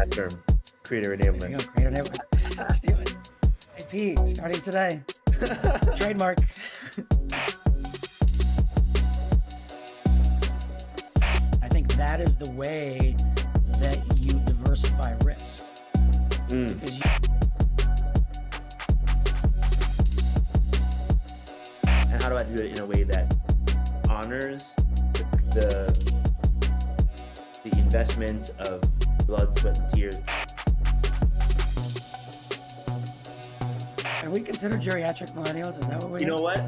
that term. Creator There you enablement. go, creator enablement. Let's do it. IP starting today. Trademark. I think that is the way that you diversify risk. Because And how do I do it in a way that honors the investment of blood, sweat, and tears? are we considered geriatric millennials? Is that what we You are? know what?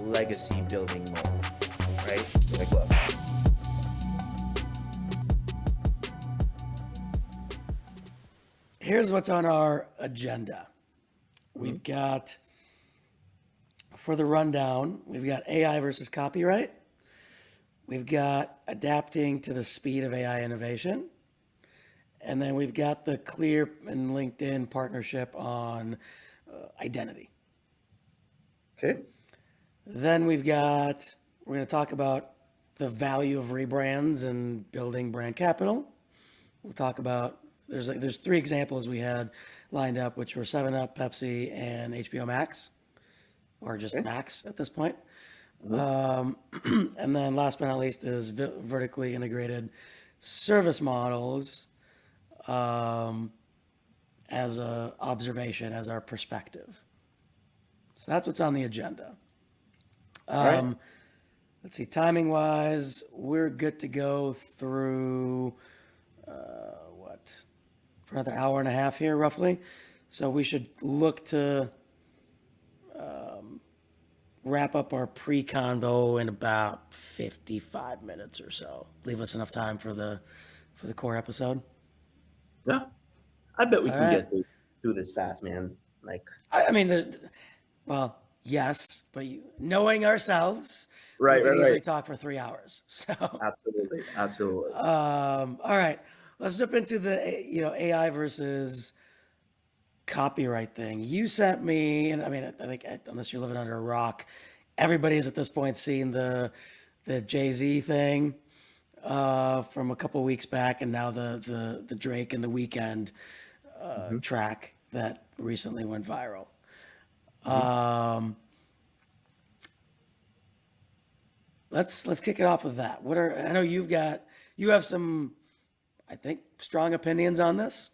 Legacy building mode, right? Like, look. Here's what's on our agenda. We've got, for the rundown, we've got AI versus copyright. We've got adapting to the speed of AI innovation. And then we've got the Clear and LinkedIn partnership on identity. Okay. Then we're going to talk about the value of rebrands and building brand capital. We'll talk about, there's three examples we had lined up, which were 7-Up, Pepsi, and HBO Max, or just Max at this point. And then last but not least is vertically integrated service models as a observation, as our perspective. So that's what's on the agenda. Right. Let's see, timing wise, we're good to go through for another hour and a half here, roughly. So we should look to wrap up our pre-convo in about 55 minutes or so. Leave us enough time for the core episode. Yeah. I bet we All can right. get through this fast, man. Like, I mean, yes, but knowing ourselves, right, we could right, easily right. talk for 3 hours. So, Absolutely, absolutely. all right, let's jump into the AI versus copyright thing. You sent me, and I mean, I think unless you're living under a rock, everybody's at this point seen the Jay-Z thing from a couple weeks back, and now the Drake and the Weeknd track that recently went viral. Let's kick it off with that. I know you have some, I think, strong opinions on this.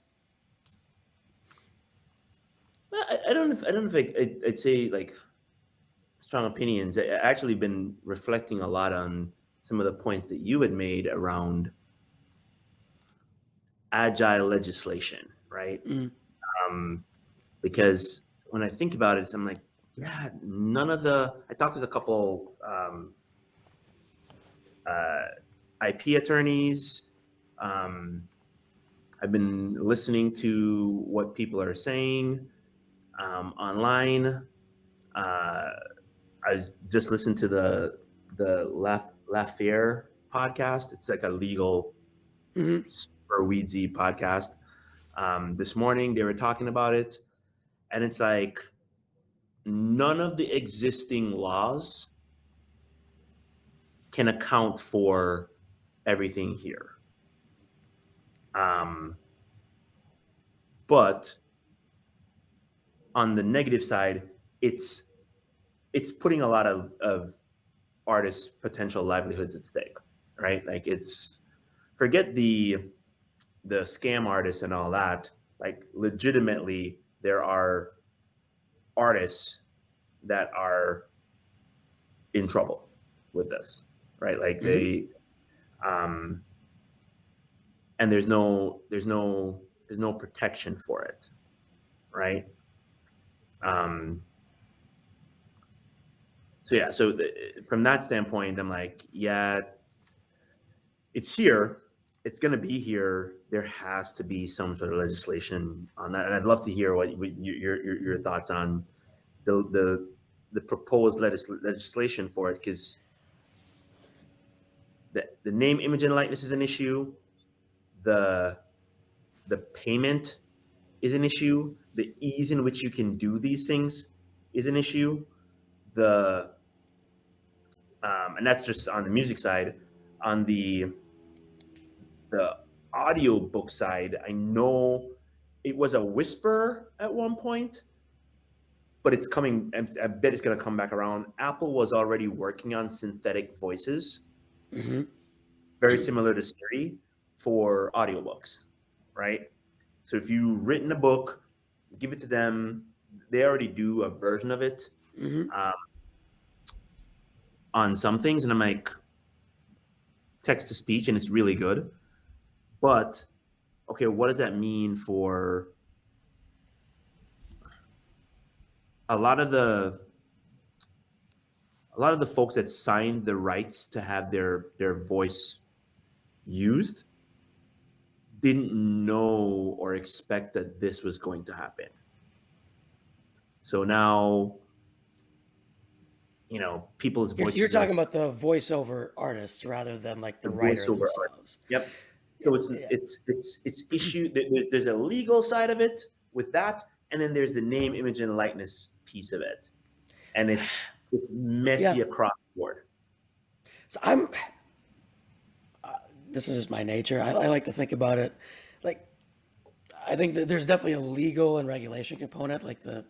I don't know if I'd say like strong opinions. I actually been reflecting a lot on some of the points that you had made around agile legislation, right? Because when I think about it, I'm like, yeah, I talked with a couple IP attorneys. I've been listening to what people are saying online. I just listened to the Lafayette podcast. It's like a legal super weedsy podcast. This morning they were talking about it, and it's like none of the existing laws can account for everything here. But on the negative side, it's putting a lot of artists' potential livelihoods at stake, right? Like, it's forget the scam artists and all that. Like, legitimately, there are artists that are in trouble with this, right? Like they, and there's no protection for it, right? So from that standpoint, I'm like, yeah, it's here. It's going to be here. There has to be some sort of legislation on that, and I'd love to hear what your thoughts on the proposed legislation for it, because the name, image, and likeness is an issue. The payment is an issue. The ease in which you can do these things is an issue. And that's just on the music side. On the audiobook side, I know it was a whisper at one point, but it's coming. I bet it's going to come back around. Apple was already working on synthetic voices, Mm-hmm. very similar to Siri for audiobooks, right? So if you've written a book, give it to them. They already do a version of it Mm-hmm. um, on some things, and I'm like text to speech, and it's really good. But okay, what does that mean for a lot of the a lot of the folks that signed the rights to have their voice used didn't know or expect that this was going to happen. So now, people's You're voices are talking about the voiceover artists rather than like the the writer voiceover art. themselves. Yep. Yeah, So it's yeah. it's it's it's issue. There's a legal side of it with that, and then there's the name, image, and likeness piece of it, and it's Yeah. messy across the board. So this is just my nature. I like to think about it like, I think that there's definitely a legal and regulation component, like the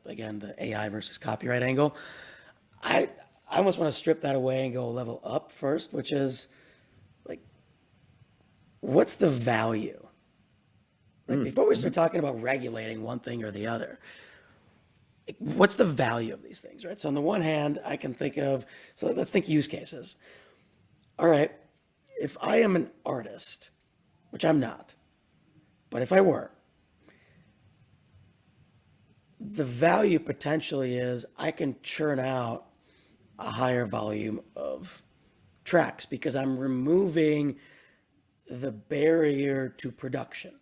AI versus copyright angle. I, I almost want to strip that away and go a level up first, which is like, what's the value? Like before we start Mhm. talking about regulating one thing or the other, what's the value of these things, right? So on the one hand, I can think of, so let's think use cases. All right, if I am an artist, which I'm not, but if I were, the value potentially is I can churn out a higher volume of tracks because I'm removing the barrier to production,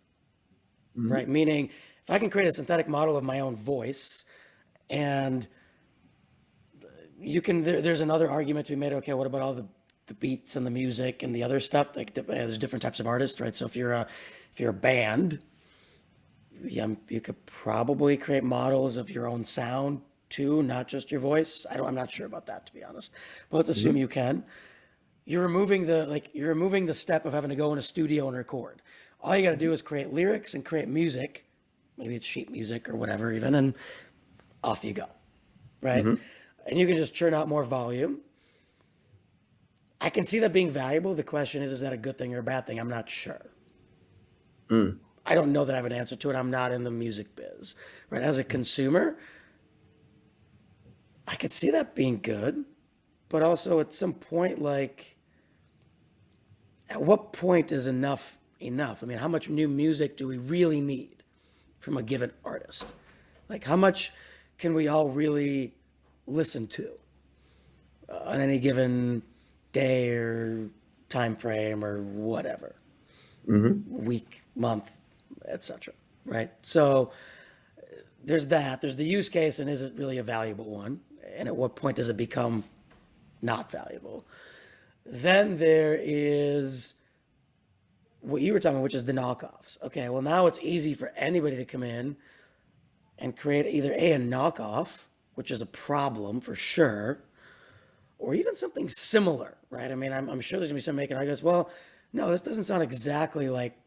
right? Mhm. Meaning, if I can create a synthetic model of my own voice, and there's another argument to be made. Okay, what about all the beats and the music and the other stuff? Like, there's different types of artists, right? So if you're a band, yeah, you could probably create models of your own sound too, not just your voice. I'm not sure about that, to be honest. But let's assume Mhm. you can. You're removing the step of having to go in a studio and record. All you got to do is create lyrics and create music. Maybe it's sheet music or whatever, even, and off you go, right? Mhm. And you can just churn out more volume. I can see that being valuable. The question is that a good thing or a bad thing? I'm not sure. Mm. I don't know that I have an answer to it. I'm not in the music biz, right? As a consumer, I could see that being good, but also at some point, like, at what point is enough enough? I mean, how much new music do we really need from a given artist? Like, how much can we all really listen to on any given day or time frame or whatever, Mhm. week, month, etc. Right? So there's that. There's the use case, and is it really a valuable one? And at what point does it become not valuable? Then there is what you were talking about, which is the knockoffs. Okay, well, now it's easy for anybody to come in and create either a knockoff, which is a problem for sure, or even something similar, right? I mean, I'm sure there's gonna be some making arguments. Well, no, this doesn't sound exactly like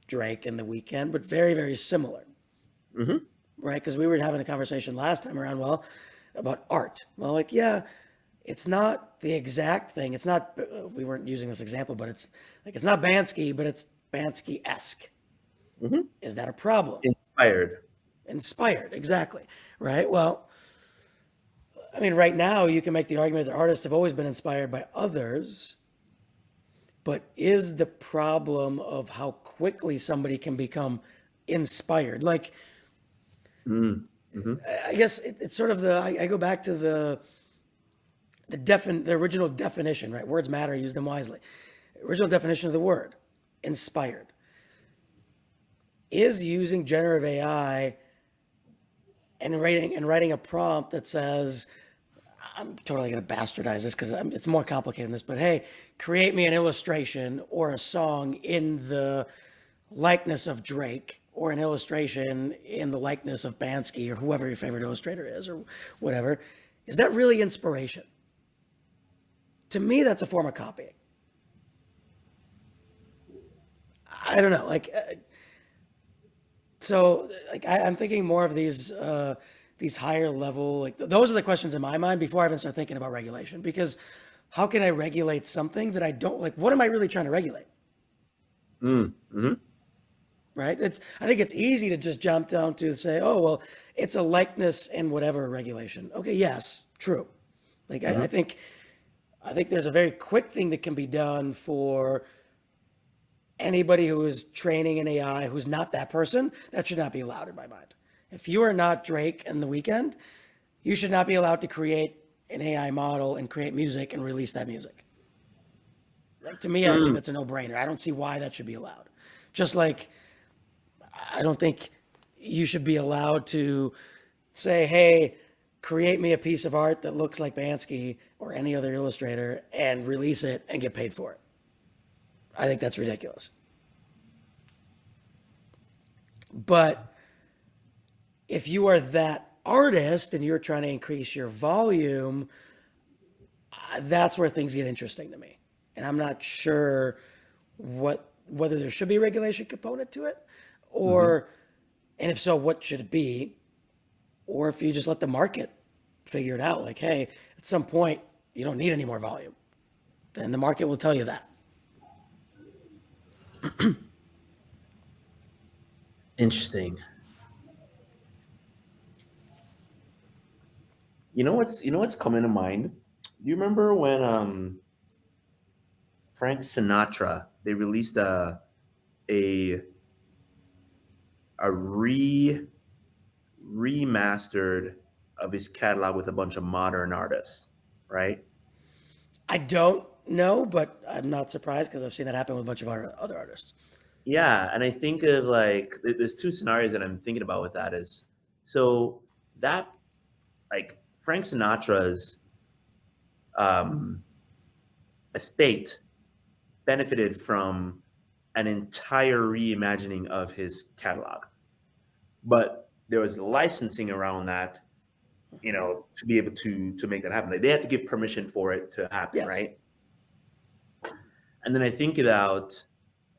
Drake and The Weeknd, but very, very similar, Mhm. right? Because we were having a conversation last time around, well, about art. Well, like, yeah, it's not the exact thing. It's not, we weren't using this example, but it's like, it's not Bansky, but it's Bansky esque. Mhm. Is that a problem? Inspired. Inspired, exactly, right? Well, I mean, right now you can make the argument that artists have always been inspired by others, but is the problem of how quickly somebody can become inspired? Like, Mm. Mhm. I guess it's sort of I go back to the original definition, right? Words matter, use them wisely. Original definition of the word, inspired. Is using generative AI and writing a prompt that says, I'm totally going to bastardize this because it's more complicated than this, but hey, create me an illustration or a song in the likeness of Drake or an illustration in the likeness of Bansky or whoever your favorite illustrator is or whatever. Is that really inspiration? To me, that's a form of copying. I don't know. So like I'm thinking more of these higher level, like those are the questions in my mind before I even start thinking about regulation. Because how can I regulate something that I don't like? What am I really trying to regulate? Mm-hmm. Right? I think it's easy to just jump down to say, oh well, it's a likeness and whatever regulation. Okay, yes, true. Like I, Mm-hmm. I think I think there's a very quick thing that can be done for anybody who is training an AI who's not that person. That should not be allowed in my mind. If you are not Drake and The Weeknd, you should not be allowed to create an AI model and create music and release that music. Like to me, I think Mm. that's a no-brainer. I don't see why that should be allowed. Just like I don't think you should be allowed to say, "Hey, create me a piece of art that looks like Bansky or any other illustrator and release it and get paid for it." I think that's ridiculous. But if you are that artist and you're trying to increase your volume, that's where things get interesting to me. And I'm not sure whether there should be a regulation component to it, Mm-hmm. or and if so, what should it be, or if you just let the market figure it out. Like, hey, at some point you don't need any more volume, then the market will tell you that. Interesting. You know what's coming to mind? Do you remember when Frank Sinatra, they released a a remastered of his catalog with a bunch of modern artists, right? I don't know, but I'm not surprised because I've seen that happen with a bunch of other artists. Yeah, and I think of like there's two scenarios that I'm thinking about with that is so that like Frank Sinatra's um, estate benefited from an entire reimagining of his catalog, but there was licensing around that, to be able to make that happen. Like, they had to give permission for it to happen, Yes. right? And then I think about,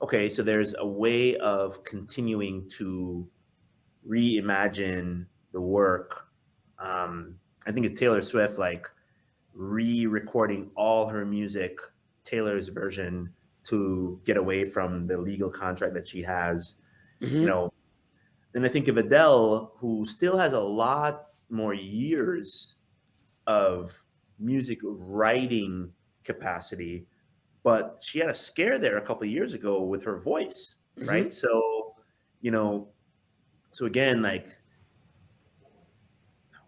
okay, so there's a way of continuing to reimagine the work. I think of Taylor Swift, like re-recording all her music, Taylor's version, to get away from the legal contract that she has. You Mm-hmm. know, then I think of Adele, who still has a lot more years of music writing capacity, but she had a scare there a couple of years ago with her voice, Mm-hmm. right? So, you know, so again, like,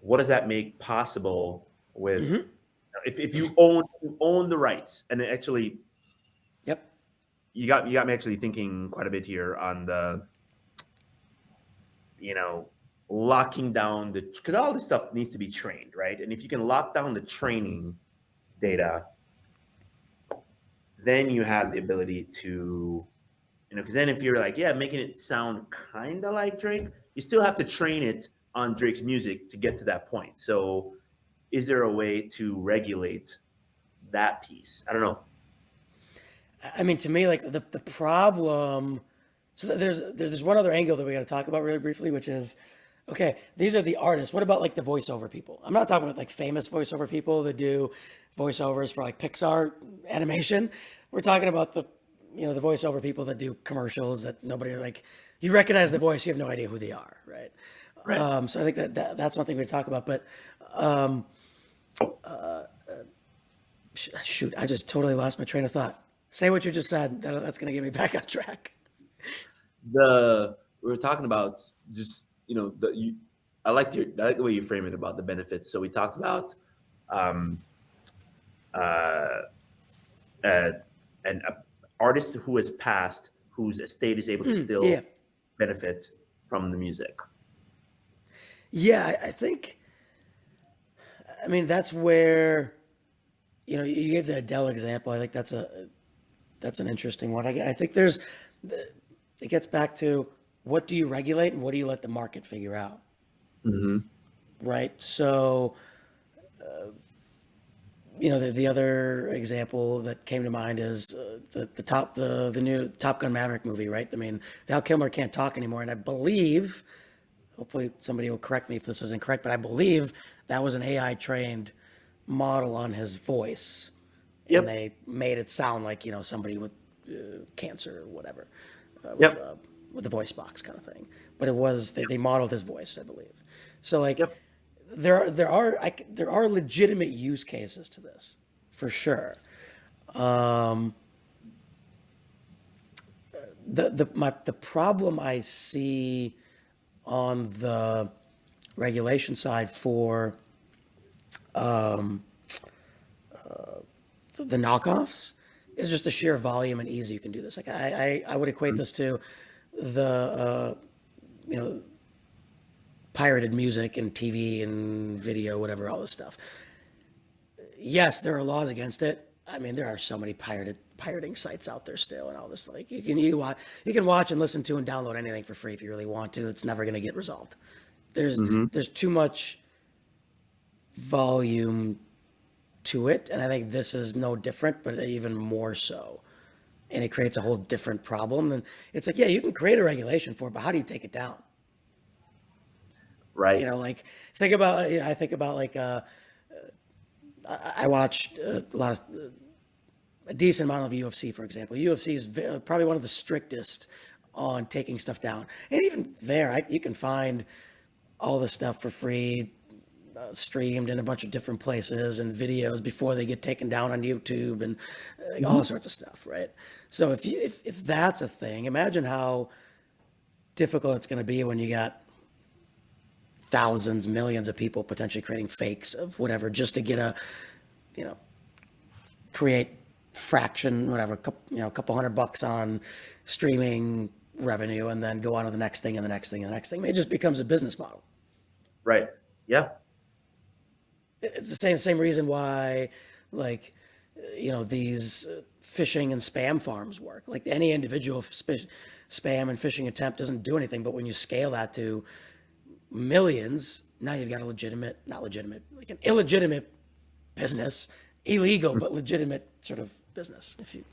what does that make possible with Mm-hmm. if you own the rights? And actually, Yep. you got me actually thinking quite a bit here on the locking down the because all this stuff needs to be trained, right? And if you can lock down the training data, then you have the ability to because then if you're like, yeah, making it sound kind of like Drake, you still have to train it on Drake's music to get to that point. So is there a way to regulate that piece? I don't know. I mean, to me, like the problem. So there's one other angle that we got to talk about really briefly, which is, okay, these are the artists. What about like the voiceover people? I'm not talking about like famous voiceover people that do voiceovers for like Pixar animation. We're talking about the voiceover people that do commercials that nobody like. You recognize the voice, you have no idea who they are, right? Right. So I think that's one thing we talk about. But shoot, I just totally lost my train of thought. Say what you just said. That's going to get me back on track. The We were talking about just the you. I like the way you frame it about the benefits. So we talked about um, uh, uh, an artist who has passed, whose estate is able to Yeah. still benefit from the music. Yeah, I think. I mean, that's where you gave the Adele example. I think that's an interesting one. I think it gets back to what do you regulate and what do you let the market figure out, Mm-hmm. right? So the other example that came to mind is the new Top Gun Maverick movie, right? I mean, Val Kilmer can't talk anymore, and I believe, hopefully somebody will correct me if this is incorrect, but I believe that was an AI trained model on his voice, and Yep. they made it sound like somebody with cancer or whatever, with Yep. with the voice box kind of thing. But it was they modeled his voice, I believe. So like Yep. there are legitimate use cases to this, for sure. The problem I see on the regulation side for the knockoffs is just the sheer volume and ease you can do this. Like I would equate this to the you know pirated music and TV and video, whatever, all this stuff. Yes, there are laws against it. I mean, there are so many pirating sites out there still, and all this. Like you can watch and listen to and download anything for free if you really want to. It's never going to get resolved. There's Hmm. there's too much volume to it, and I think this is no different, but even more so. And it creates a whole different problem. And it's like, yeah, you can create a regulation for it, but how do you take it down? Right. Like think about I think about like I watched a lot of a decent amount of UFC, for example. UFC is probably one of the strictest on taking stuff down, and even there, you can find all the stuff for free, streamed in a bunch of different places and videos before they get taken down on YouTube and all Hmm. sorts of stuff, right? So if that's a thing, imagine how difficult it's going to be when you got thousands, millions of people potentially creating fakes of whatever just to get you know, create fraction, whatever, a couple $100 on streaming revenue, and then go on to the next thing and the next thing and the next thing. It just becomes a business model. Right. Yeah. It's the same reason why, like, these phishing and spam farms work. Like any individual spam and phishing attempt doesn't do anything, but when you scale that to millions, now you've got a not legitimate, like an illegitimate business, illegal but legitimate sort of business. If you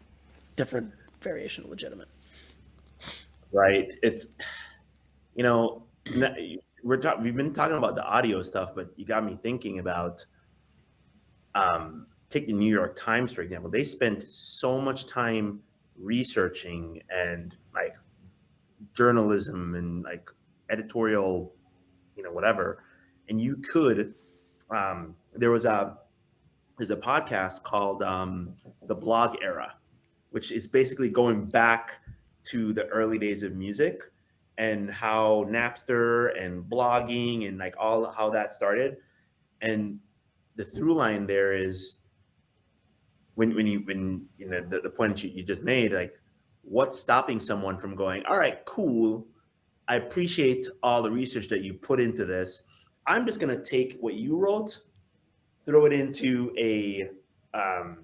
different variation of legitimate. Right. It's you know we've been talking about the audio stuff, but you got me thinking about take the New York Times for example. They spent so much time researching and like journalism and like editorial, whatever. And you could there was a there's a podcast called the Blog Era, which is basically going back to the early days of music and how Napster and blogging and like all how that started. And the through line there is when the point you just made, like what's stopping someone from going, all right, cool. I appreciate all the research that you put into this. I'm just gonna take what you wrote, throw it into um,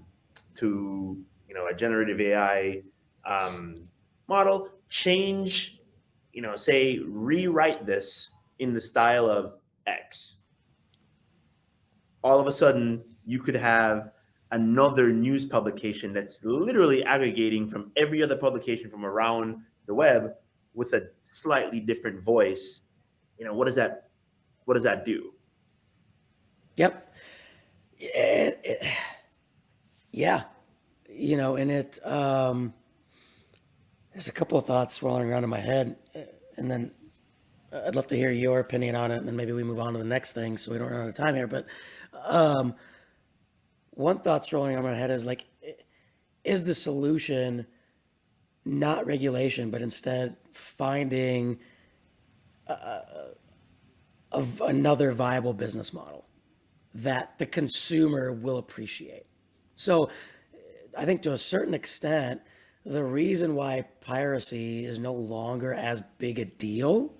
a generative AI model, change, say rewrite this in the style of X. All of a sudden, you could have another news publication that's literally aggregating from every other publication from around the web with a slightly different voice. What does that do? Yep. Yeah. And there's a couple of thoughts swirling around in my head, and then I'd love to hear your opinion on it, and then maybe we move on to the next thing so we don't run out of time here. But one thought swirling around my head is like, is the solution not regulation, but instead finding of another viable business model that the consumer will appreciate? So I think to a certain extent, the reason why piracy is no longer as big a deal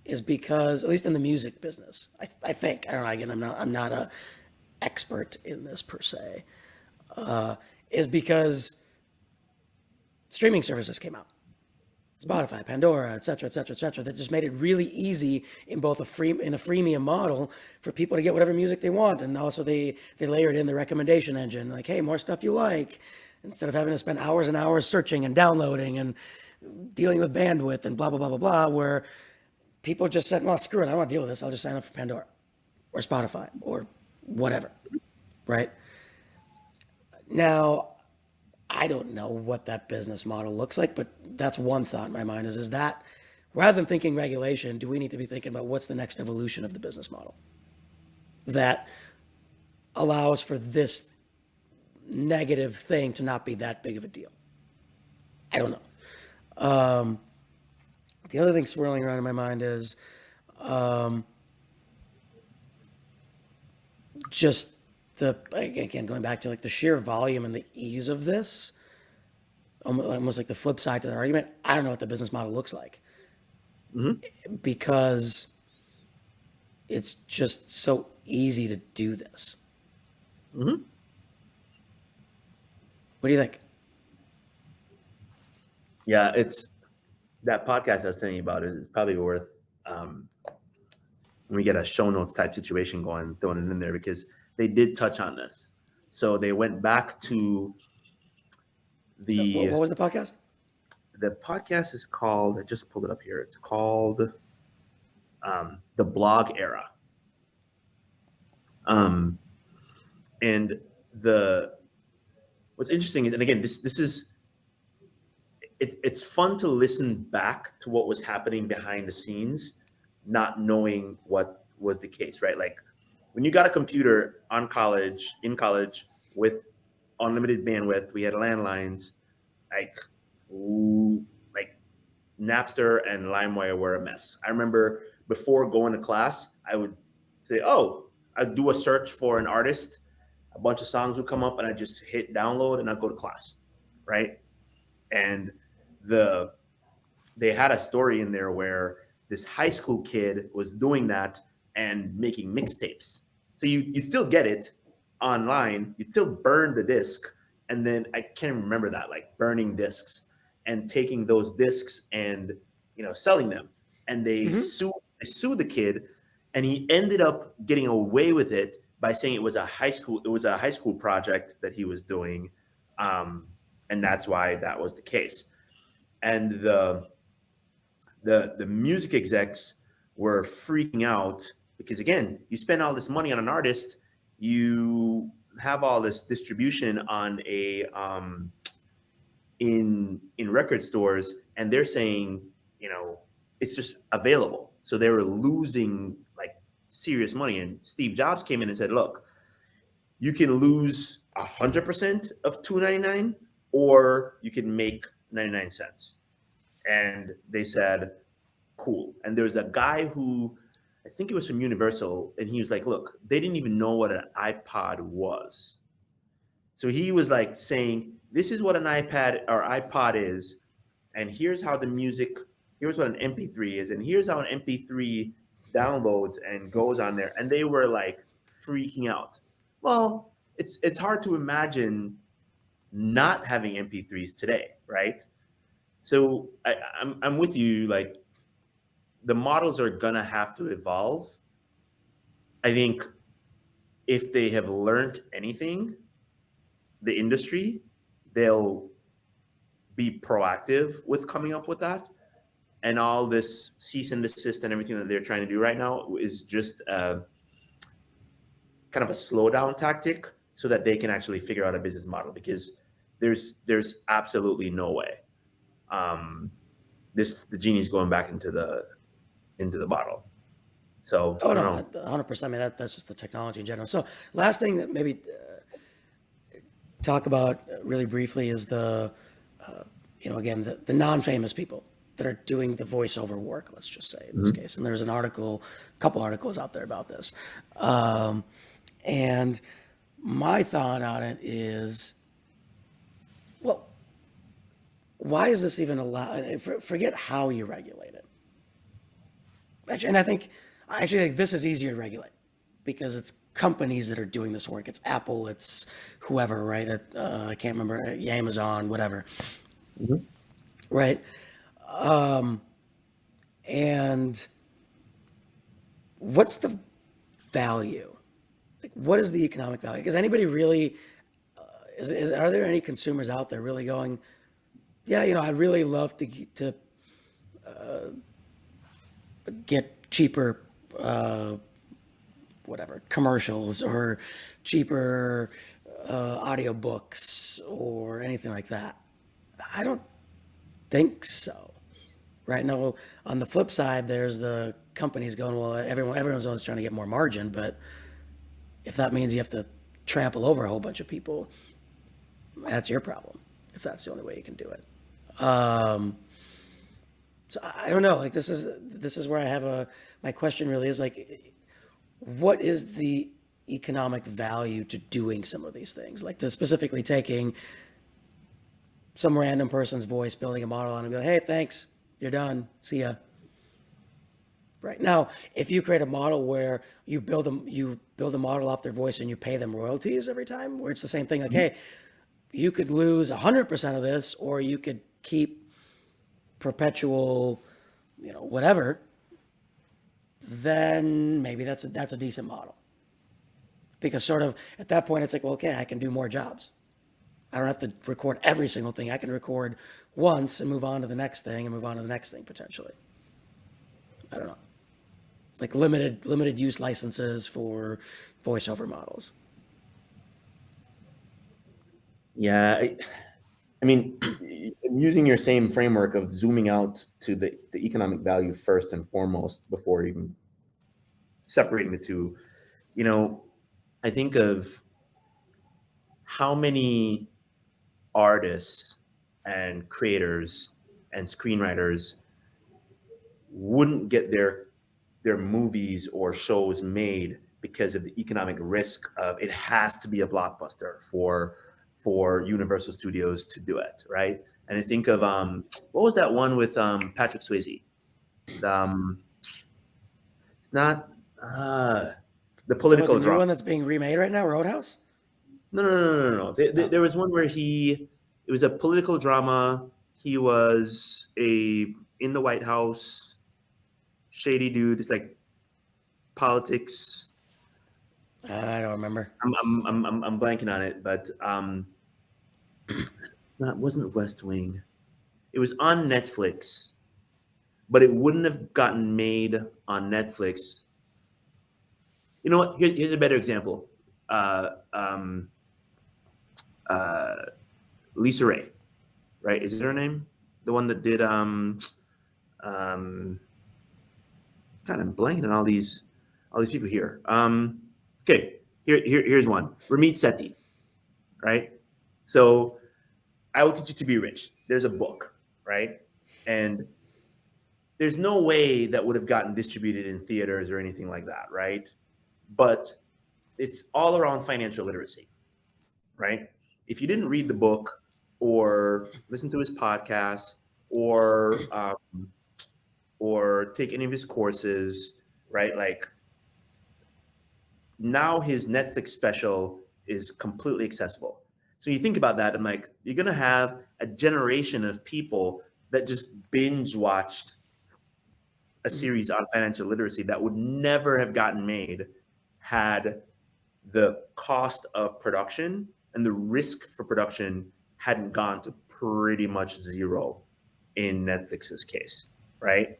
is because, at least in the music business, I think, I don't know, again, I'm not a expert in this per se, is because streaming services came out. Spotify, Pandora, et cetera, et cetera, et cetera. That just made it really easy in both a freemium model for people to get whatever music they want, and also they layered in the recommendation engine, like, hey, more stuff you like, instead of having to spend hours and hours searching and downloading and dealing with bandwidth and blah blah blah blah blah. Where people just said, well, screw it, I don't want to deal with this. I'll just sign up for Pandora or Spotify or whatever, right? Now, I don't know what that business model looks like, but that's one thought in my mind is that rather than thinking regulation, do we need to be thinking about what's the next evolution of the business model that allows for this negative thing to not be that big of a deal? I don't know. The other thing swirling around in my mind is just again, going back to like the sheer volume and the ease of this, almost like the flip side to that argument. I don't know what the business model looks like because it's just so easy to do this. What do you think? Yeah, it's that podcast I was telling you about is probably worth when we get a show notes type situation going, throwing it in there because they did touch on this. So they went back to What was the podcast? The podcast is called, I just pulled it up here. It's called The Blog Era. And what's interesting is, and again, this is, it's fun to listen back to what was happening behind the scenes, not knowing what was the case, right? Like when you got a computer in college with unlimited bandwidth, we had landlines, like Napster and LimeWire were a mess. I remember before going to class, I would say, I'd do a search for an artist, a bunch of songs would come up, and I just hit download and I'd go to class, right? And they had a story in there where this high school kid was doing that and making mixtapes. So you still get it online, you still burn the disc, and then I can't remember that, like burning discs and taking those discs and selling them. And they sued the kid, and he ended up getting away with it by saying it was a high school project that he was doing, and that's why that was the case. And the music execs were freaking out because, again, you spend all this money on an artist, you have all this distribution on in record stores, and they're saying it's just available, so they were losing like serious money. And Steve Jobs came in and said, look, you can lose 100% of $2.99, or you can make 99 cents. And they said, cool. And there's a guy who, I think it was from Universal, and he was like, look, they didn't even know what an iPod was. So he was like saying, this is what an iPad or iPod is, and here's how here's what an MP3 is, and here's how an MP3 downloads and goes on there. And they were like freaking out. Well, it's hard to imagine not having MP3s today, right? So I'm with you. Like the models are gonna have to evolve. I think if they have learned anything, the industry, they'll be proactive with coming up with that. And all this cease and desist and everything that they're trying to do right now is just kind of a slowdown tactic so that they can actually figure out a business model, because there's absolutely no way the genie's going back into the bottle. So Oh no, 100%. I mean that's just the technology in general. So last thing that maybe talk about really briefly is the again the non-famous people that are doing the voiceover work. Let's just say in this case, and there's a couple articles out there about this, and my thought on it is, well, why is this even allowed? Forget how you regulate it. Actually, and I actually think this is easier to regulate because it's companies that are doing this work. It's Apple, it's whoever, right? I can't remember, Amazon, whatever, right? And what's the value? Like, what is the economic value? Because anybody really are there any consumers out there really going, yeah, I'd really love to get cheaper, whatever commercials or cheaper audiobooks or anything like that. I don't think so. Right now, on the flip side, there's the companies going, well, everyone's always trying to get more margin, but if that means you have to trample over a whole bunch of people, that's your problem. If that's the only way you can do it. So I don't know. Like this is where I have my question really is like, what is the economic value to doing some of these things? Like to specifically taking some random person's voice, building a model on, and be like, hey, thanks, you're done, see ya. Right now, if you create a model where you build a model off their voice and you pay them royalties every time, where it's the same thing, like, hey, you could lose 100% of this, or you could keep perpetual, whatever, then maybe that's a decent model. Because sort of at that point, it's like, well, okay, I can do more jobs. I don't have to record every single thing. I can record once and move on to the next thing and move on to the next thing potentially. I don't know. Like limited use licenses for voiceover models. Yeah, I mean, using your same framework of zooming out to the economic value first and foremost before even separating the two, you know, I think of how many artists and creators and screenwriters wouldn't get their movies or shows made because of the economic risk of it has to be a blockbuster for Universal Studios to do it, right? And I think of what was that one with Patrick Swayze? Um, it's not the Talking about the political new drama. one that's being remade right now, Roadhouse. No. There, Oh, there was one where it was a political drama. He was in the White House, shady dude. It's like politics. I don't remember. I'm blanking on it, but no, it wasn't West Wing. It was on Netflix, but it wouldn't have gotten made on Netflix. You know what? Here's a better example. Uh, um, uh, Lisa Ray, right? Is it her name? The one that did um, God, I'm blanking on all these people here. Okay, here's one. Ramit Sethi, right? So I will teach you to be rich. There's a book, right? And there's no way that would have gotten distributed in theaters or anything like that, right? But it's all around financial literacy, right? If you didn't read the book or listen to his podcast or take any of his courses, right? Like now his Netflix special is completely accessible. So you think about that, and like you're gonna have a generation of people that just binge watched a series on financial literacy that would never have gotten made had the cost of production and the risk for production hadn't gone to pretty much zero in Netflix's case, right?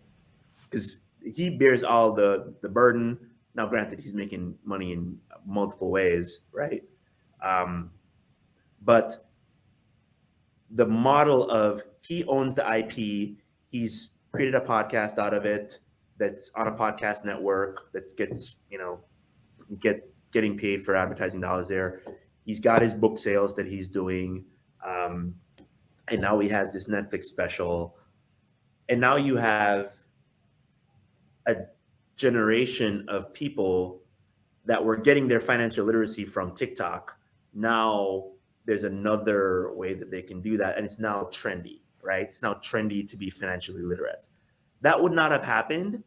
Because he bears all the burden. Now, granted, he's making money in multiple ways, right? Um, but the model of he owns the IP, he's created a podcast out of it that's on a podcast network that gets, he's getting paid for advertising dollars there. He's got his book sales that he's doing. Um, and now he has this Netflix special. And now you have a generation of people that were getting their financial literacy from TikTok. Now there's another way that they can do that. And it's now trendy, right? It's now trendy to be financially literate. That would not have happened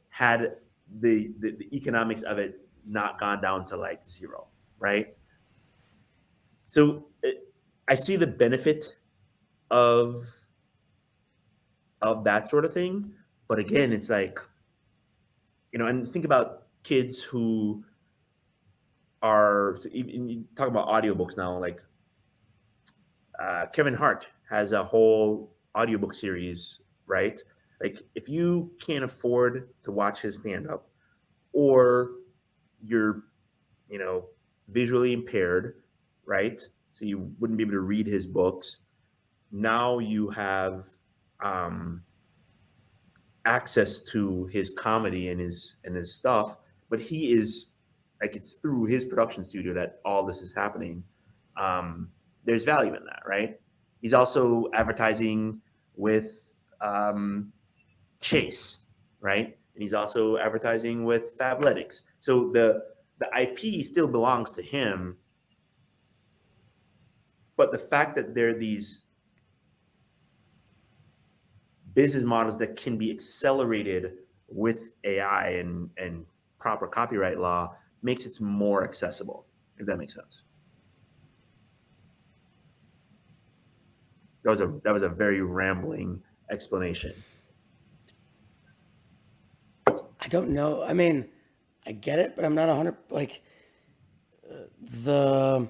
had the economics of it not gone down to like zero, right? So I see the benefit of of that sort of thing. But again, it's like, and think about kids who are, so even you talk about audiobooks now, like Kevin Hart has a whole audiobook series, right? Like if you can't afford to watch his stand up, or you're, you know, visually impaired, right? So you wouldn't be able to read his books. Now you have um, access to his comedy and his stuff, but he is like, it's through his production studio that all this is happening. There's value in that, right? He's also advertising with Chase, right? And he's also advertising with Fabletics. So the IP still belongs to him, but the fact that there are these business models that can be accelerated with AI and proper copyright law makes it more accessible, if that makes sense. That was a very rambling explanation. I don't know. I mean, I get it, but I'm not 100 like the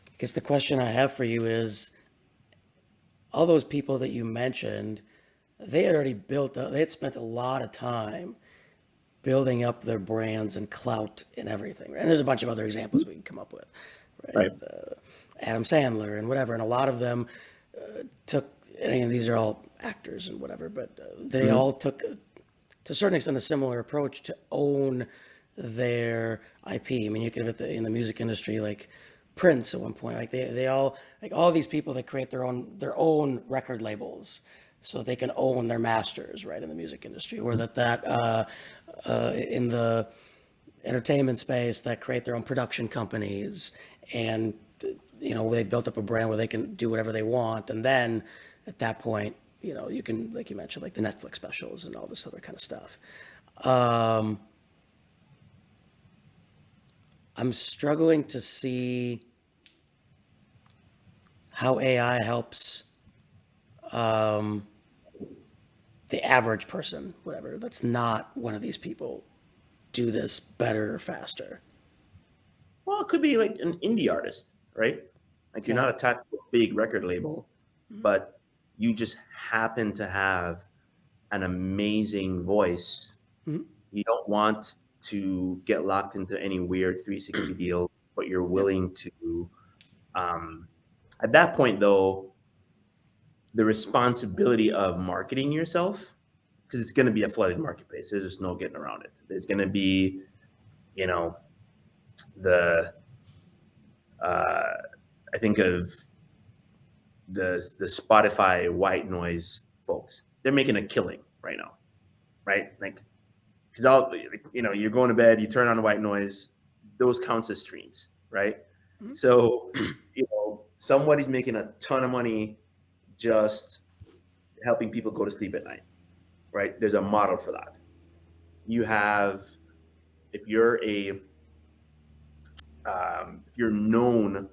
I guess the question I have for you is all those people that you mentioned, they had already they had spent a lot of time building up their brands and clout and everything. Right? And there's a bunch of other examples we can come up with, right? Right. Adam Sandler and whatever. And a lot of them took, and these are all actors and whatever, but they Mm-hmm. all took, to a certain extent, a similar approach to own their IP. I mean, you could have it in the music industry, like Prince at one point. Like they all, like all these people that create their own record labels so they can own their masters, right, in the music industry, or in the entertainment space that create their own production companies, and they built up a brand where they can do whatever they want, and then at that point, you can, like you mentioned, like the Netflix specials and all this other kind of stuff. um, I'm struggling to see how AI helps the average person, whatever, that's not one of these people, do this better or faster. Well, it could be like an indie artist, right? Like you're Okay. not attached to a big record label, but you just happen to have an amazing voice. You don't want to get locked into any weird 360 deal, but you're Yep. willing to. Um, at that point, though, the responsibility of marketing yourself, because it's going to be a flooded marketplace. There's just no getting around it. There's going to be, you know, the uh, I think of the Spotify white noise folks. They're making a killing right now, right? Like, because all you're going to bed, you turn on the white noise, those counts as streams, right? So, somebody's making a ton of money just helping people go to sleep at night, right? There's a model for that. You have, if you're if you're known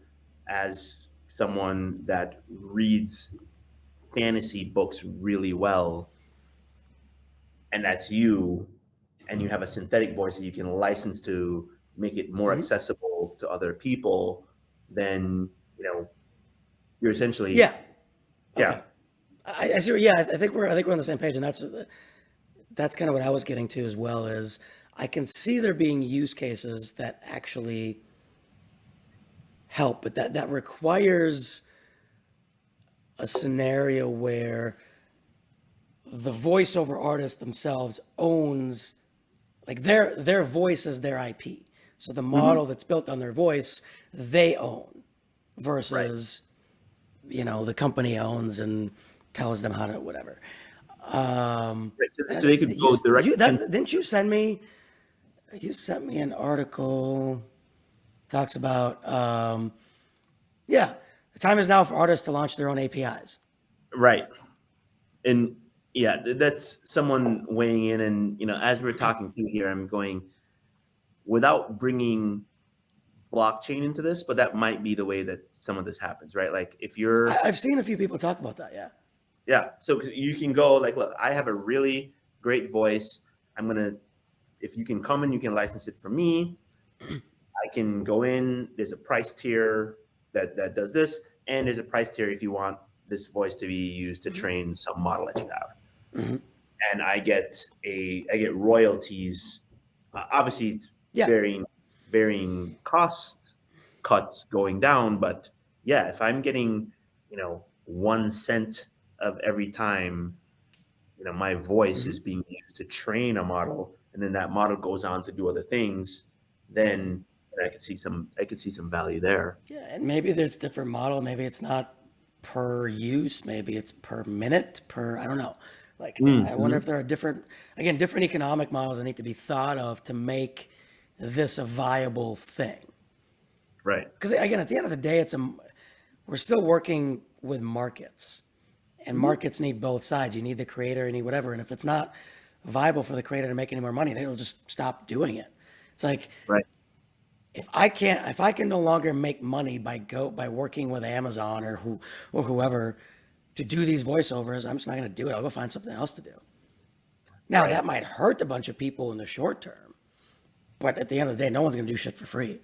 as someone that reads fantasy books really well, and that's you, and you have a synthetic voice that you can license to make it more accessible to other people, then you're essentially, Yeah. yeah. Okay. I see. Yeah, I think we're on the same page, and that's kind of what I was getting to as well. Is I can see there being use cases that actually help, but that requires a scenario where the voiceover artist themselves owns, like, their voice is their IP. So the Hmm. model that's built on their voice, they own, Right. versus the company owns and tells them how to whatever. Um, Right. So and they could you go you directly that into. didn't you send me? You sent me an article, talks about yeah, the time is now for artists to launch their own APIs. Right. And yeah, that's someone weighing in. And as we're talking through here, I'm going, without bringing blockchain into this, but that might be the way that some of this happens, right? Like if you're I've seen a few people talk about that. Yeah. Yeah. So you can go like, look, I have a really great voice. I'm gonna, if you can come and you can license it for me, I can go in. There's a price tier that does this, and there's a price tier if you want this voice to be used to train some model that you have. Mm-hmm. And I get royalties. Obviously, it's Yeah. varying cost cuts going down, but yeah, if I'm getting 1 cent of every time my voice Mm-hmm. is being used to train a model, and then that model goes on to do other things, then I could see some value there. Yeah, and maybe there's different model. Maybe it's not per use. Maybe it's per minute. Per I don't know. Like I wonder Hmm. if there are different economic models that need to be thought of to make this a viable thing. Right. Because again, at the end of the day, we're still working with markets, and Hmm. markets need both sides. You need the creator, you need whatever. And if it's not viable for the creator to make any more money, they'll just stop doing it. It's like Right. if I can no longer make money by working with Amazon or whoever to do these voiceovers, I'm just not going to do it. I'll go find something else to do. Now Right. that might hurt a bunch of people in the short term, but at the end of the day, no one's going to do shit for free.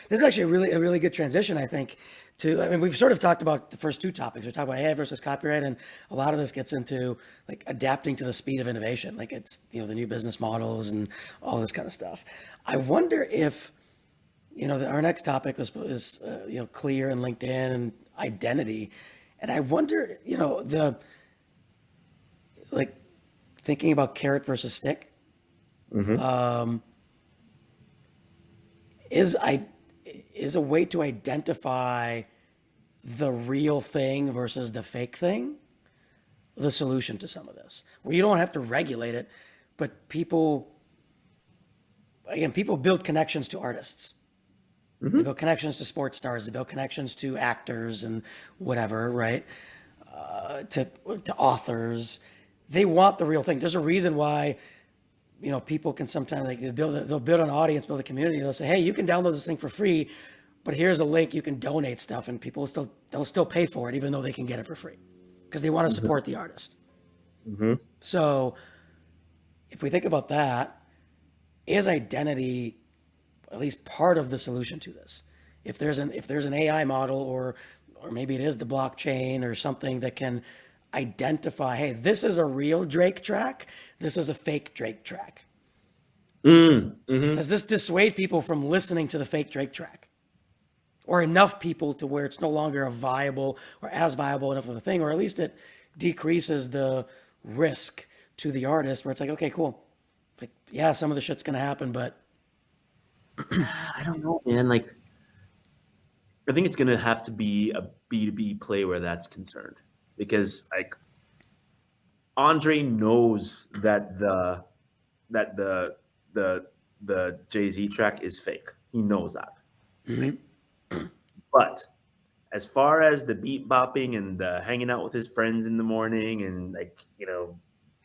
This is actually a really good transition, I think. I mean, we've sort of talked about the first two topics. We talked about AI versus copyright, and a lot of this gets into like adapting to the speed of innovation, like it's the new business models and all this kind of stuff. I wonder if our next topic is clear and LinkedIn and identity, and I wonder the like thinking about carrot versus stick Hmm. is I is a way to identify the real thing versus the fake thing the solution to some of this, where you don't have to regulate it, but people build connections to artists. They Hmm. build connections to sports stars. They build connections to actors and whatever, right? To authors. They want the real thing. There's a reason why people can sometimes they'll build an audience, build a community. They'll say, hey, you can download this thing for free, but here's a link. You can donate stuff, and they'll still pay for it, even though they can get it for free, because they want to Hmm. support the artist. Hmm. So if we think about that, is identity at least part of the solution to this? If there's an AI model or maybe it is the blockchain or something that can identify, hey, this is a real Drake track, this is a fake Drake track. Hmm. Does this dissuade people from listening to the fake Drake track? Or enough people to where it's no longer a viable or as viable enough of a thing, or at least it decreases the risk to the artist where it's like, okay, cool. Like, yeah, some of the shit's gonna happen, but I don't know, man. Like, I think it's gonna have to be a B2B play where that's concerned, because like Andre knows that the the Jay-Z track is fake. He knows that, right? But as far as the beat bopping and the hanging out with his friends in the morning and like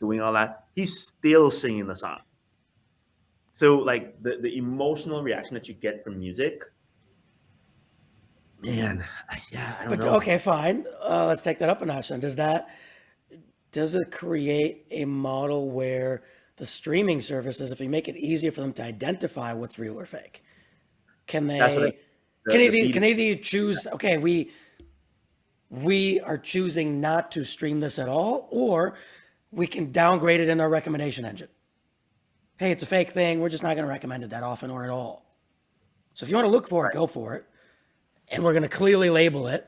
doing all that, he's still singing the song. So like the emotional reaction that you get from music, man, yeah, I don't but know. okay, fine. Let's take that up a notch. Then does it create a model where the streaming services, if we make it easier for them to identify what's real or fake, can That's what they can the they beat. can they choose? Okay, we are choosing not to stream this at all, or we can downgrade it in our recommendation engine. Hey, it's a fake thing. We're just not going to recommend it that often or at all. So if you want to look for it, Right. go for it. And we're going to clearly label it.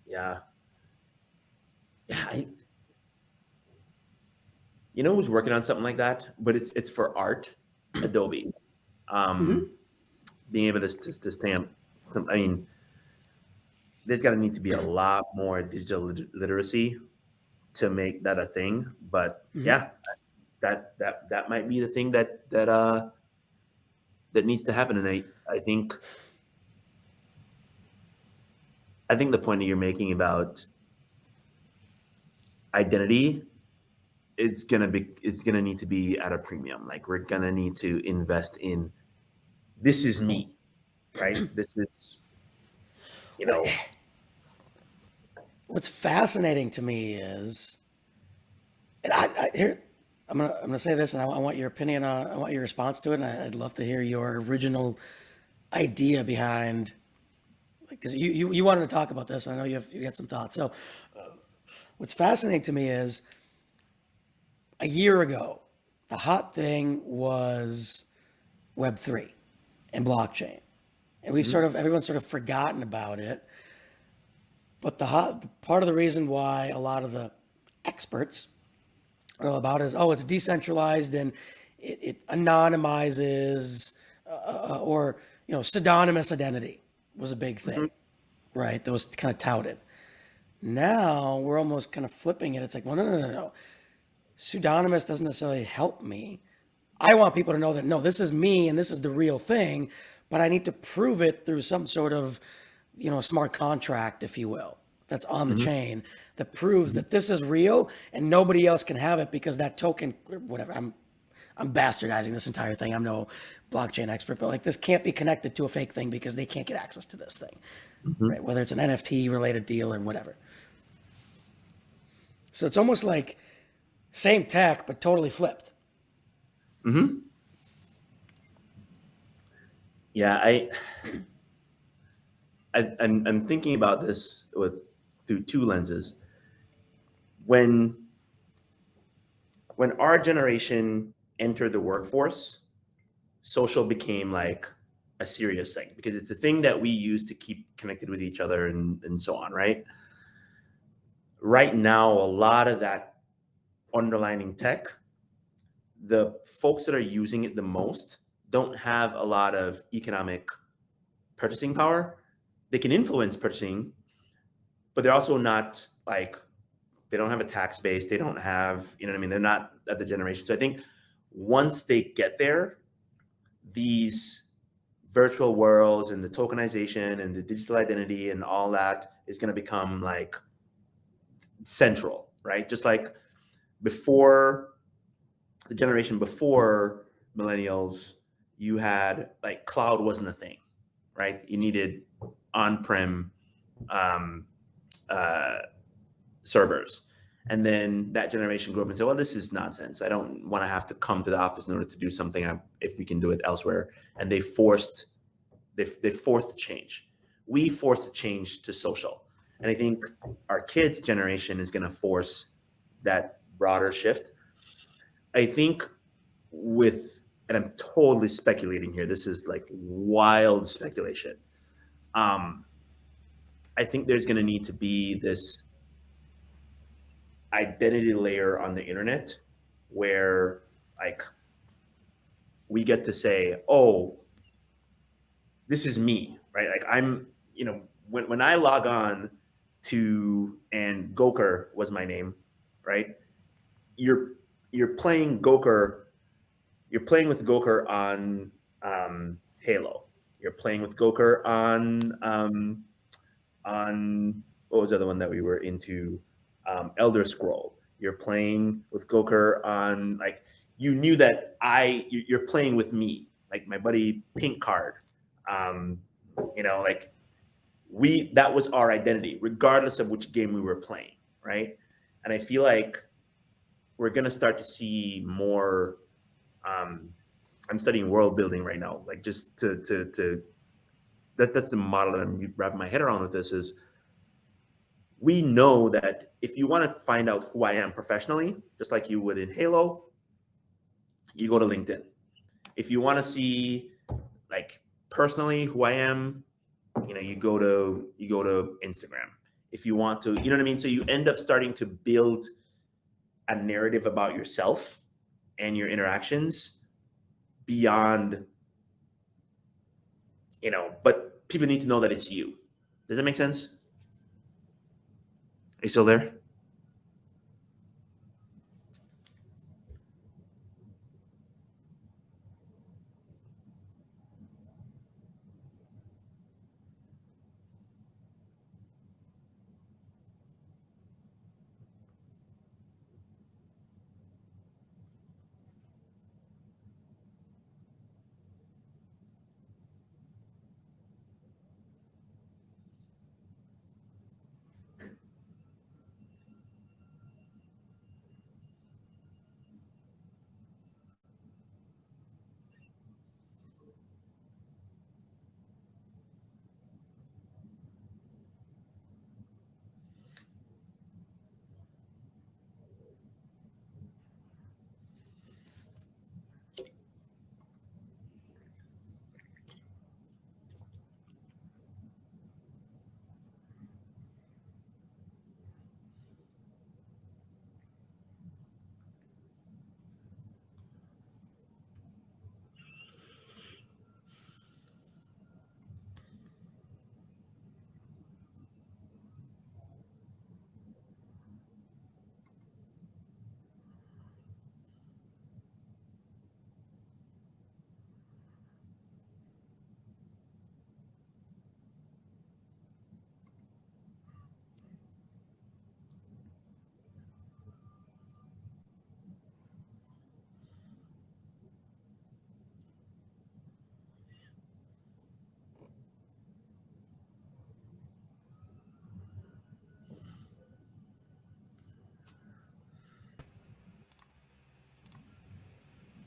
Yeah, yeah. Who's working on something like that? But it's for art. Adobe. Um, Being able to stamp. I mean, there's got to need to be a lot more digital literacy to make that a thing. But yeah, that might be the thing that needs to happen. And I think the point that you're making about identity, it's gonna need to be at a premium. Like we're gonna need to invest in, this is me, right? This is you know. What's fascinating to me is, and here, I'm gonna say this, and I want your opinion on, I want your response to it, and I'd love to hear your original idea behind, because you wanted to talk about this. I know you got some thoughts. So, what's fascinating to me is, a year ago, the hot thing was Web3 and blockchain, and we've Mhm. sort of everyone's sort of forgotten about it. But the hot part of the reason why a lot of the experts are all about is, oh, it's decentralized and it anonymizes, or pseudonymous identity was a big Mhm. thing, right? That was kind of touted. Now we're almost kind of flipping it. It's like, well, no, no, no, no. Pseudonymous doesn't necessarily help me. I want people to know that, no, this is me and this is the real thing, but I need to prove it through some sort of, smart contract, if you will, that's on the Mhm. chain that proves Mhm. that this is real and nobody else can have it because that token, whatever. I'm bastardizing this entire thing. I'm no blockchain expert, but like, this can't be connected to a fake thing because they can't get access to this thing, Mhm. right? Whether it's an NFT related deal or whatever. So it's almost like same tech but totally flipped. Mhm. Yeah, I'm thinking about this with through two lenses. When when our generation entered the workforce, social became like a serious thing because it's a thing that we use to keep connected with each other and so on, right? Right now, a lot of that underlining tech, the folks that are using it the most don't have a lot of economic purchasing power. They can influence purchasing, but they're also not like they don't have a tax base. They don't have, you know what I mean? They're not at the generation. So I think once they get there, these virtual worlds and the tokenization and the digital identity and all that is going to become like central, right? Just like before the generation before millennials, you had like cloud wasn't a thing, right? You needed on-prem um, uh, servers. And then that generation grew up and said, well, this is nonsense. I don't want to have to come to the office in order to do something if we can do it elsewhere. And they forced the change. We forced the change to social. And I think our kids' generation is going to force that broader shift. I think and I'm totally speculating here. This is like wild speculation. Um, I think there's going to need to be this identity layer on the internet where like we get to say, oh, this is me, right? Like when I log on to, and Gokar was my name, right? You're you're playing Gokar, you're playing with Gokar on Halo. You're playing with Gokar on what was the other one that we were into? Elder Scroll. You're playing with Gokar on like you knew that you're playing with me, like my buddy Pink Card. Um, like we that was our identity, regardless of which game we were playing, right? And I feel like we're gonna start to see more. Um, I'm studying world building right now, like just to that's the model that I'm wrapping my head around with this is we know that if you want to find out who I am professionally, just like you would in Halo, you go to LinkedIn. If you want to see like personally who I am, you go to Instagram. If you want to, you know what I mean? So you end up starting to build a narrative about yourself and your interactions beyond, but people need to know that it's you. Does that make sense? Are you still there?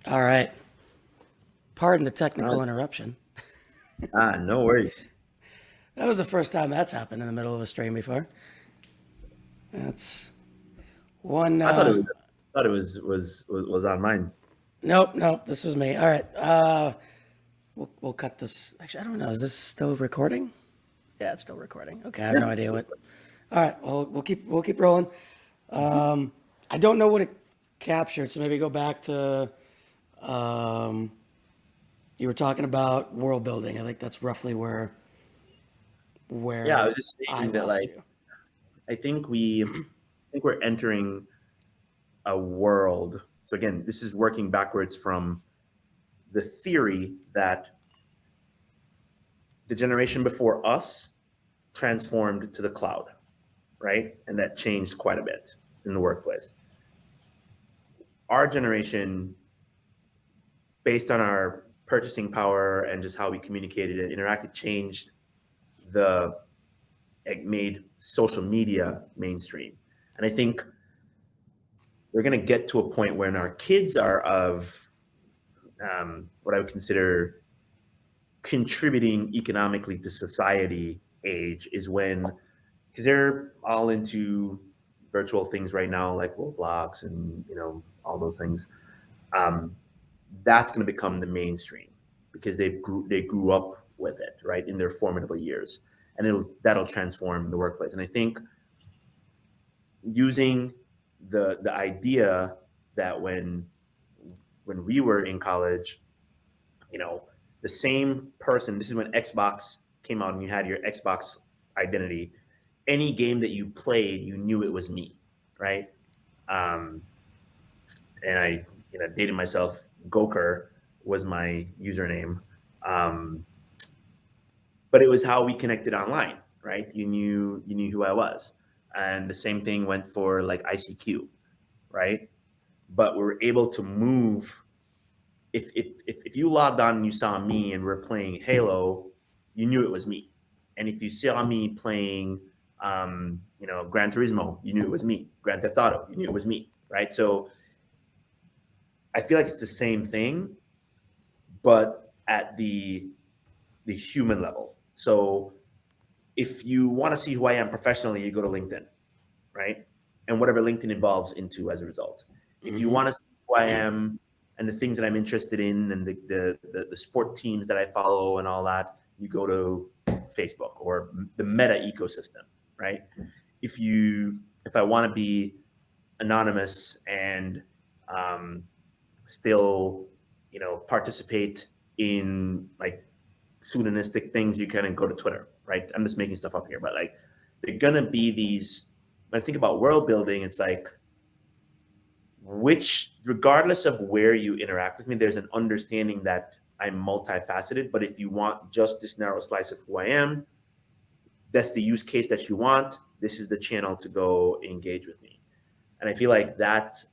All right. Pardon the technical Uh, interruption. no worries. That was the first time that's happened in the middle of a stream before. That's one. I thought it was was on mine. Nope, nope. This was me. All right. We'll cut this. Actually, I don't know. Is this still recording? Yeah, it's still recording. Okay, I have Yeah. no idea what. All right. Well, we'll keep rolling. I don't know what it captured, so maybe go back to. Um, you were talking about world building. I think that's roughly Yeah, I where was just I saying that lost like you. I think we're entering a world. So again, this is working backwards from the theory that the generation before us transformed to the cloud, right? And that changed quite a bit in the workplace. Our generation, based on our purchasing power and just how we communicated and interacted, changed the it made social media mainstream. And I think we're going to get to a point when our kids are of what I would consider contributing economically to society age is when, because they're all into virtual things right now, like Roblox and all those things. Um, that's going to become the mainstream because they grew up with it, right, in their formidable years, and that'll transform the workplace. And I think using the idea that when we were in college, you know, the same person. This is when Xbox came out and you had your Xbox identity. Any game that you played, you knew it was me, right? Um, and I, dated myself. Goker was my username, um, but it was how we connected online, right? You knew who I was, and the same thing went for like ICQ, right? But we're able to move. If you logged on and you saw me and we're playing Halo, you knew it was me. And if you saw me playing, Gran Turismo, you knew it was me. Grand Theft Auto, you knew it was me, right? So I feel like it's the same thing, but at the human level. So if you want to see who I am professionally, you go to LinkedIn, right? And whatever LinkedIn evolves into as a result. If you Mm-hmm. want to see who I am and the things that I'm interested in and the sport teams that I follow and all that, you go to Facebook or the Meta ecosystem, right? If I want to be anonymous and um, still, participate in like pseudonistic things, you kind of go to Twitter, right? I'm just making stuff up here, but like they're gonna be these. When I think about world building, it's like regardless of where you interact with me, there's an understanding that I'm multifaceted. But if you want just this narrow slice of who I am, that's the use case that you want. This is the channel to go engage with me. And I feel like that's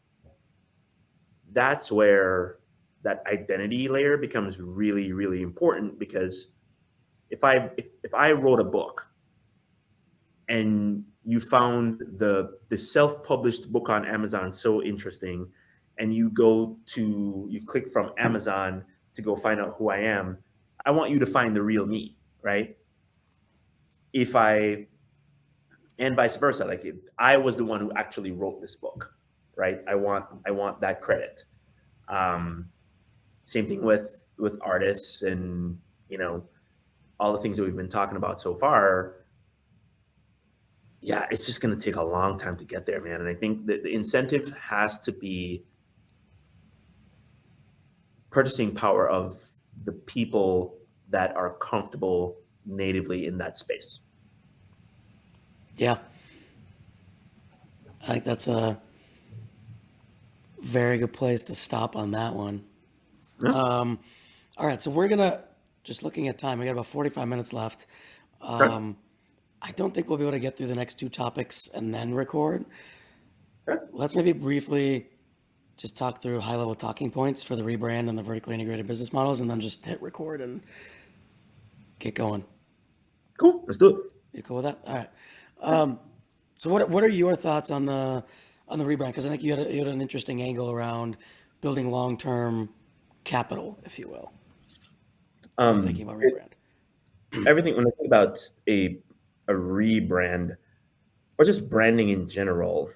where that identity layer becomes really, really important because if I wrote a book and you found the self-published book on Amazon so interesting, and you click from Amazon to go find out who I am, I want you to find the real me, right? If I And vice versa, like I was the one who actually wrote this book, right? I want that credit. Um, Same thing with artists and all the things that we've been talking about so far. Yeah, it's just going to take a long time to get there, man. And I think that the incentive has to be purchasing power of the people that are comfortable natively in that space. Yeah, I think that's a very good place to stop on that one. Yeah. All right, so we're gonna just looking at time. We got about 45 minutes left. Okay. I don't think we'll be able to get through the next two topics and then record. Okay. Let's maybe briefly just talk through high-level talking points for the rebrand and the vertically integrated business models, and then just hit record and get going. Cool. Let's do it. You cool with that? All right. So what are your thoughts on the rebrand? Because I think you had an interesting angle around building long-term capital, if you will, when thinking Um, about it, rebrand. everything when I think about a rebrand or just branding in general,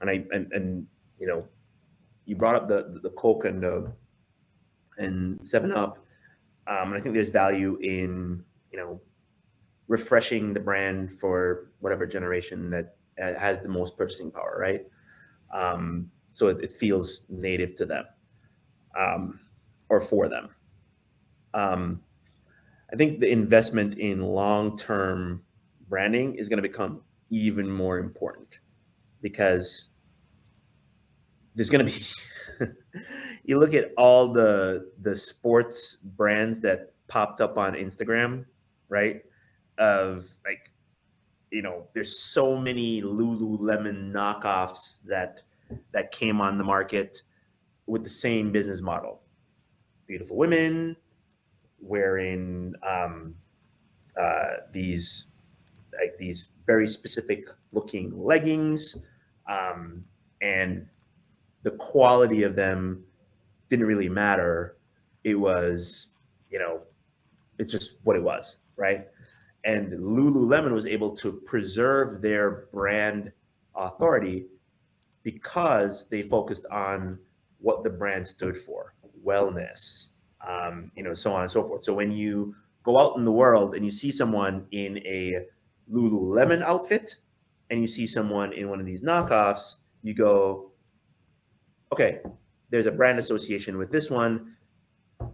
and you know, you brought up the Coke and Seven Up, and I think there's value in refreshing the brand for whatever generation that has the most purchasing power, right? So it feels native to them, um, or for them. Um, I think the investment in long term branding is going to become even more important because there's going to be you look at all the sports brands that popped up on Instagram, right? Of like, there's so many Lululemon knockoffs that came on the market with the same business model. Beautiful women wearing these these very specific looking leggings, um, and the quality of them didn't really matter. It was, you know, it's just what it was, right? And Lululemon was able to preserve their brand authority because they focused on what the brand stood for: wellness, so on and so forth. So when you go out in the world and you see someone in a Lululemon outfit and you see someone in one of these knockoffs, you go, okay, there's a brand association with this one.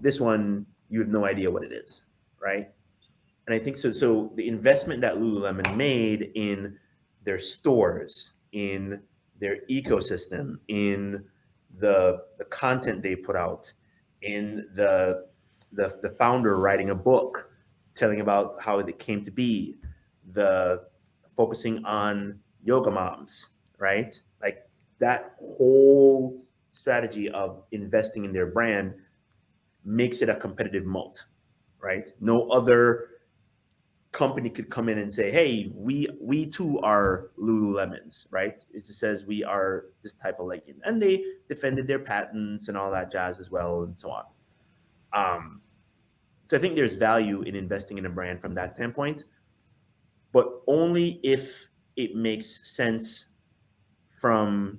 This one, you have no idea what it is, right? And I think so. So the investment that Lululemon made in their stores, in their ecosystem, in the content they put out, in the founder writing a book telling about how it came to be, the focusing on yoga moms, right? Like that whole strategy of investing in their brand makes it a competitive moat, right? No other company could come in and say, "Hey, we too are Lululemons," right? It just says we are this type of legging, and they defended their patents and all that jazz as well, and so on. Um, so I think there's value in investing in a brand from that standpoint, but only if it makes sense from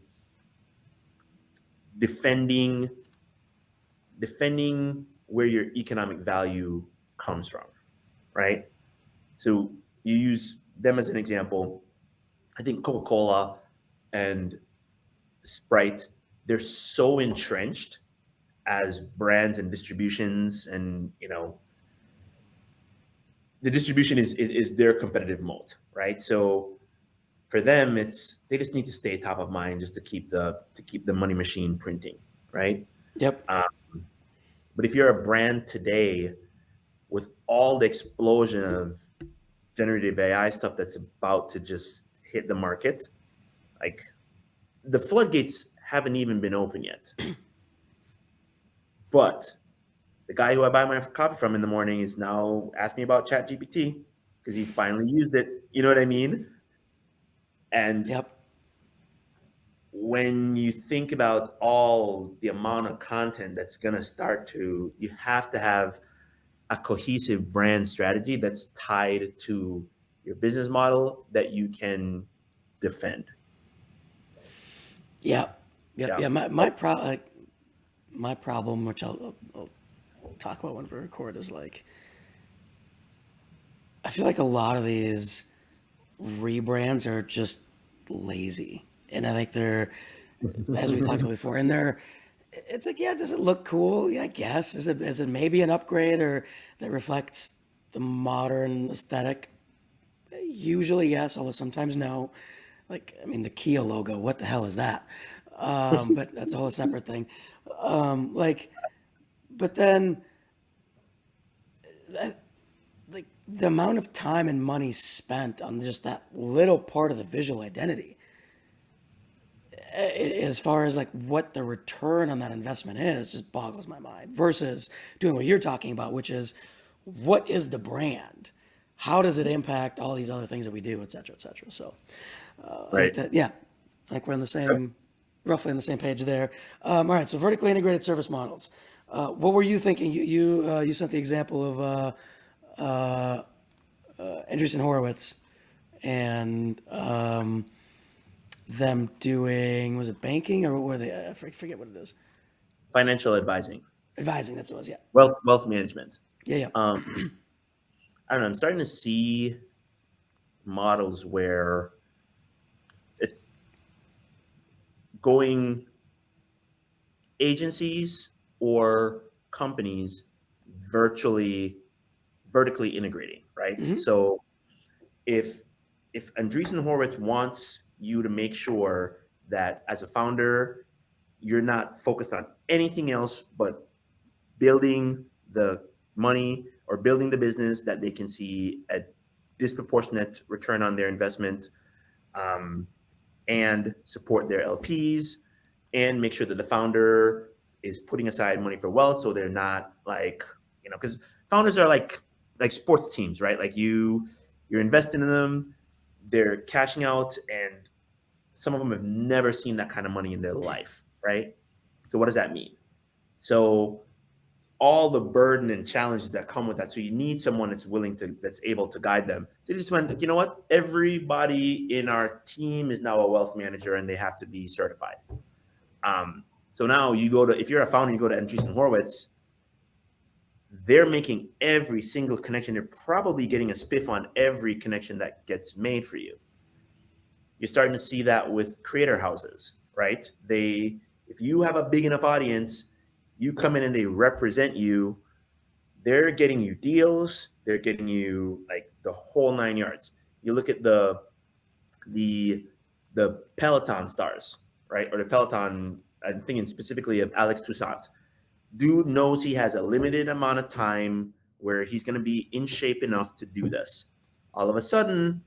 defending defending where your economic value comes from, right? So you use them as an example. I think Coca Cola and Sprite, they're so entrenched as brands and distributions, and the distribution is their competitive moat, right? So for them, it's they just need to stay top of mind just to keep the money machine printing, right? Yep. Um, but if you're a brand today with all the explosion of generative AI stuff that's about to just hit the market, like the floodgates haven't even been open yet. But the guy who I buy my coffee from in the morning is now asking me about ChatGPT because he finally used it. You know what I mean? And Yep. when you think about all the amount of content that's going to start you have to have a cohesive brand strategy that's tied to your business model that you can defend. Yep. Yep. Yeah. Yeah. My problem, which I'll talk about when we record, is like I feel like a lot of these rebrands are just lazy, and I think they're, as we talked about before, and they're. It's like, yeah, does it look cool? Yeah, I guess. Is it maybe an upgrade or that reflects the modern aesthetic? Usually yes, although sometimes no. Like, I mean, the Kia logo, what the hell is that? But that's a whole separate thing. Like, but then like the amount of time and money spent on just that little part of the visual identity, as far as like what the return on that investment is, just boggles my mind. Versus doing what you're talking about, which is what is the brand? How does it impact all these other things that we do, et cetera, et cetera? So I think Right. that, yeah, I think we're on the same, roughly on the same page there. All right, so vertically integrated service models. What were you thinking? You sent the example of Andreessen Horowitz and them doing, was it banking or what were they? I forget what it is. Financial advising, Advising, that's what it was. Yeah. wealth management. Yeah. Yeah. Um, I don't know. I'm starting to see models where it's going agencies or companies virtually vertically integrating, right? Mm-hmm. So if Andreessen Horowitz wants you to make sure that as a founder, you're not focused on anything else but building the money or building the business that they can see a disproportionate return on their investment, um, and support their LPs and make sure that the founder is putting aside money for wealth, so they're not like, because founders are like sports teams, right? Like you're investing in them, they're cashing out, and some of them have never seen that kind of money in their life, right? So what does that mean? So all the burden and challenges that come with that. So you need someone that's able to guide them. They just went, you know what? Everybody in our team is now a wealth manager and they have to be certified. So now if you're a founder, you go to Andreessen Horowitz, they're making every single connection. They're probably getting a spiff on every connection that gets made for you. You're starting to see that with creator houses, right? If you have a big enough audience, you come in and they represent you. They're getting you deals. They're getting you like the whole 9 yards. You look at the Peloton stars, right? Or the Peloton. I'm thinking specifically of Alex Toussaint. Dude knows he has a limited amount of time where he's going to be in shape enough to do this. All of a sudden,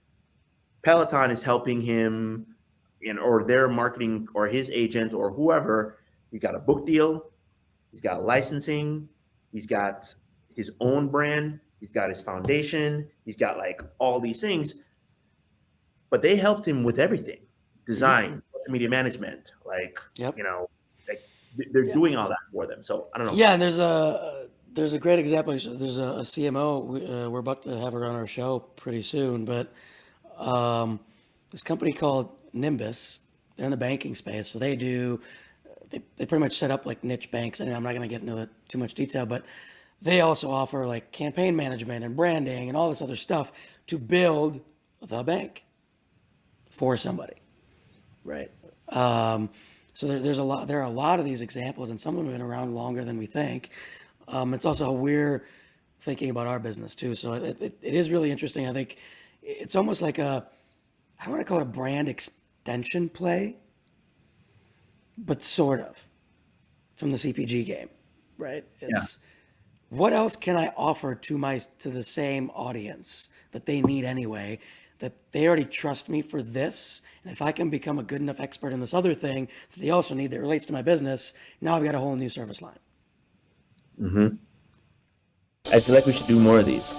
Peloton is helping him, or their marketing or his agent or whoever. He's got a book deal. He's got licensing. He's got his own brand. He's got his foundation. He's got like all these things. But they helped him with everything: design, social media management, Yep. like they're Yeah. doing all that for them. So I don't know. Yeah, and there's a great example. There's a CMO. We're about to have her on our show pretty soon, but this company called Nimbus. They're in the banking space, so they pretty much set up like niche banks. And I'm not going to get into too much detail, but they also offer like campaign management and branding and all this other stuff to build the bank for somebody, right? So there's a lot. There are a lot of these examples, and some of them have been around longer than we think. It's also how we're thinking about our business too. So it is really interesting. I think it's almost like I don't want to call it a brand extension play, but sort of from the CPG game, right? It's what else can I offer to the same audience that they need anyway, that they already trust me for this, and if I can become a good enough expert in this other thing that they also need that relates to my business, now I've got a whole new service line. I feel like we should do more of these.